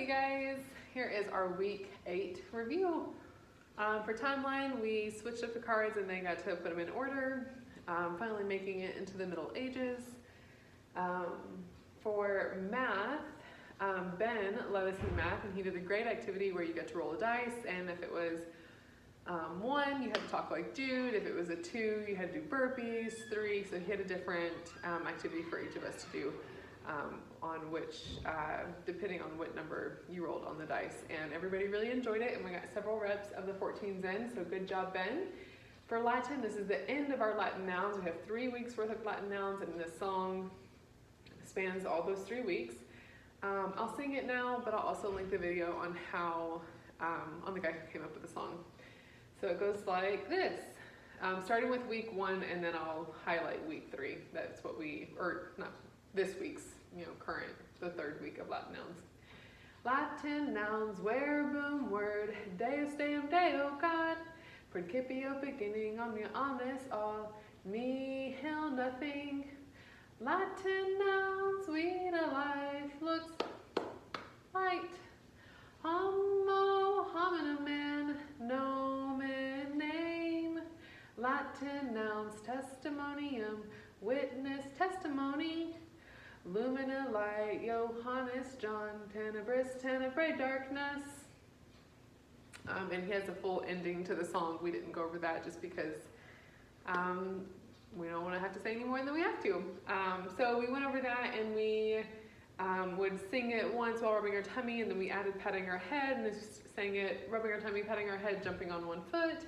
you guys? Here is our week 8 review. For timeline, we switched up the cards and they got to put them in order, finally making it into the Middle Ages. For math, Ben led us in math and he did a great activity where you get to roll a dice, and if it was 1, you had to talk like Jude. If it was a 2, you had to do burpees. 3, so he had a different activity for each of us to do on which, depending on what number you rolled on the dice. And everybody really enjoyed it, and we got several reps of the 14s in, so good job, Ben. For Latin, this is the end of our Latin nouns. We have 3 weeks worth of Latin nouns, and this song spans all those 3 weeks. I'll sing it now, but I'll also link the video on how, on the guy who came up with the song. So it goes like this, starting with week 1, and then I'll highlight week 3. That's what not this week's, current, the 3rd week of Latin nouns. Latin nouns, verbum, word, Deus, Deum, Deo, God, principio, beginning, omnia, omnis, all, nihil, nothing. Latin nouns, we to life, looks, light, homo, hominum, man, nomen, name. Latin nouns, testimonium, witness, testimony. Lumina, light, Johannes, John, tenebris, tenebrae, darkness. And he has a full ending to the song. We didn't go over that just because we don't want to have to say any more than we have to. So we went over that, and we would sing it once while rubbing our tummy, and then we added patting our head, and then just sang it, rubbing our tummy, patting our head, jumping on one foot,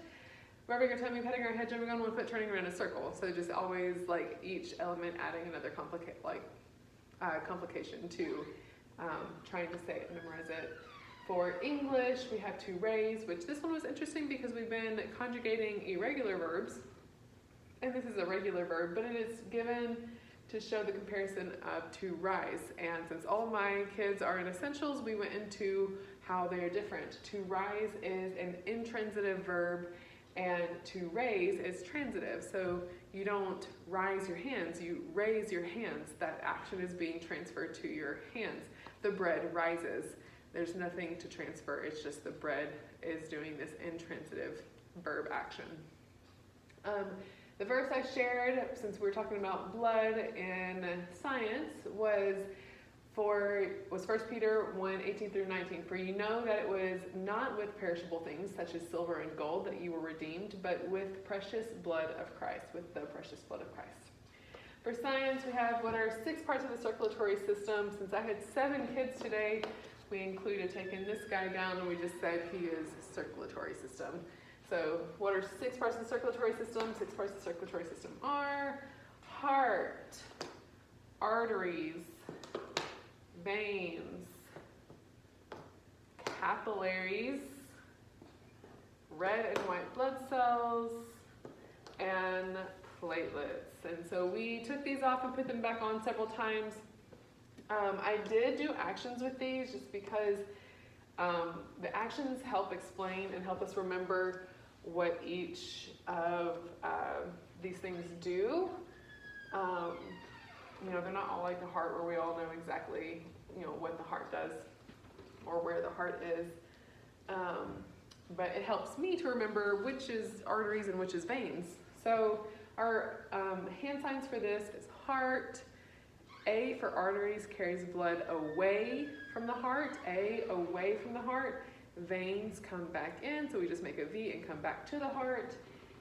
rubbing our tummy, patting our head, jumping on one foot, turning around in a circle. So just always like each element adding another complication to trying to say it and memorize it. For English, we have to raise, which this one was interesting because we've been conjugating irregular verbs, and this is a regular verb, but it is given to show the comparison of to rise. And since all of my kids are in essentials, we went into how they're different. To rise is an intransitive verb, and to raise is transitive. So you don't rise your hands, you raise your hands. That action is being transferred to your hands. The bread rises. There's nothing to transfer, it's just the bread is doing this intransitive verb action. The verse I shared, since we were talking about blood in science, was 1 Peter 1, 18 through 19. For you know that it was not with perishable things such as silver and gold that you were redeemed, but with precious blood of Christ, with the precious blood of Christ. For science, we have what are 6 parts of the circulatory system. Since I had 7 kids today, we included taking this guy down, and we just said he is circulatory system. So what are 6 parts of the circulatory system? 6 parts of the circulatory system are heart, arteries, veins, capillaries, red and white blood cells, and platelets. And so we took these off and put them back on several times. I did do actions with these just because the actions help explain and help us remember what each of these things do. They're not all like the heart where we all know exactly, what the heart does or where the heart is. But it helps me to remember which is arteries and which is veins. So our hand signs for this is heart. A for arteries carries blood away from the heart. A, away from the heart. Veins come back in, so we just make a V and come back to the heart.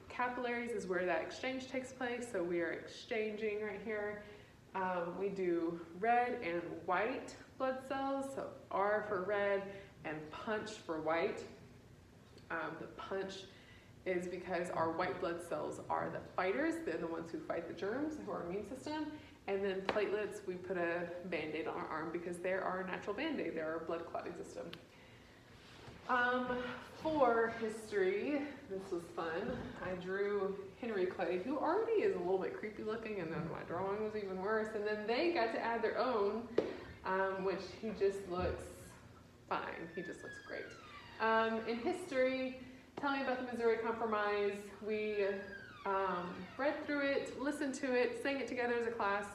Capillaries is where that exchange takes place, so we are exchanging right here. We do red and white blood cells, so R for red and punch for white. The punch is because our white blood cells are the fighters. They're the ones who fight the germs, who are our immune system. And then platelets, we put a Band-Aid on our arm because they're our natural Band-Aid. They're our blood clotting system. For history, this was fun. I drew Henry Clay, who already is a little bit creepy looking, and then my drawing was even worse. And then they got to add their own, which he just looks fine. He just looks great. In history, tell me about the Missouri Compromise. We read through it, listened to it, sang it together as a class.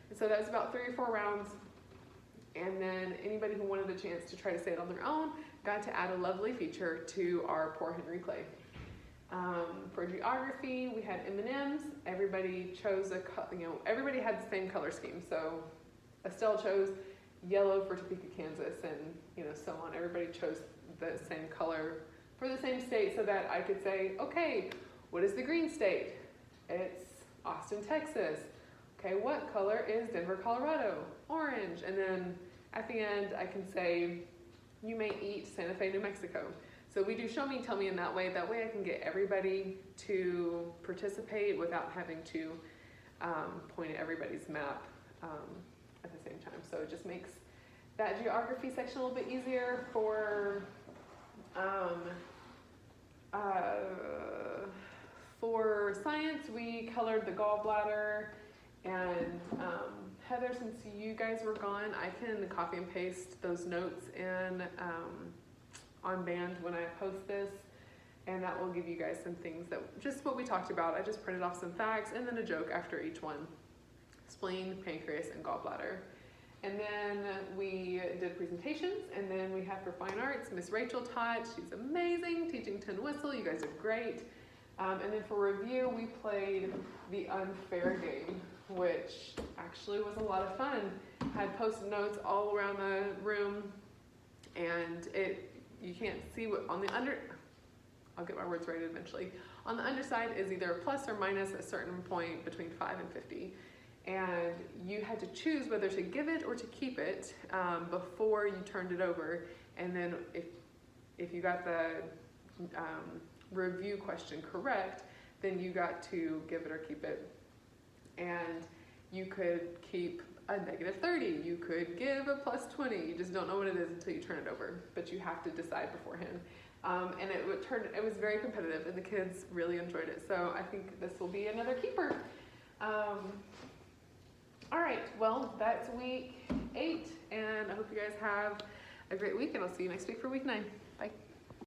And so that was about 3 or 4 rounds. And then anybody who wanted a chance to try to say it on their own got to add a lovely feature to our Poor Henry Clay. For geography, we had M&Ms. Everybody chose everybody had the same color scheme. So Estelle chose yellow for Topeka, Kansas, and so on. Everybody chose the same color for the same state so that I could say, okay, what is the green state? It's Austin, Texas. Okay, what color is Denver, Colorado? Orange. And then at the end, I can say, you may eat Santa Fe, New Mexico. So we do show me, tell me in that way. That way I can get everybody to participate without having to point at everybody's map at the same time. So it just makes that geography section a little bit easier. For science, we colored the gallbladder, and Heather, since you guys were gone, I can copy and paste those notes in on Band when I post this, and that will give you guys some things that just what we talked about. I just printed off some facts and then a joke after each one: spleen, pancreas, and gallbladder. And then we did presentations, and then we had for fine arts, Miss Rachel taught. She's amazing, teaching tin whistle. You guys are great. And then for review, we played the unfair game, which actually was a lot of fun. Had post-it notes all around the room, and you can't see what on the under. I'll get my words right eventually. On the underside is either plus or minus a certain point between 5 and 50. And you had to choose whether to give it or to keep it before you turned it over. And then if you got the review question correct, then you got to give it or keep it. And you could keep a -30. You could give a +20. You just don't know what it is until you turn it over, but you have to decide beforehand. And it was very competitive, and the kids really enjoyed it. So I think this will be another keeper. All right, well, that's week 8, and I hope you guys have a great week, and I'll see you next week for week 9. Bye.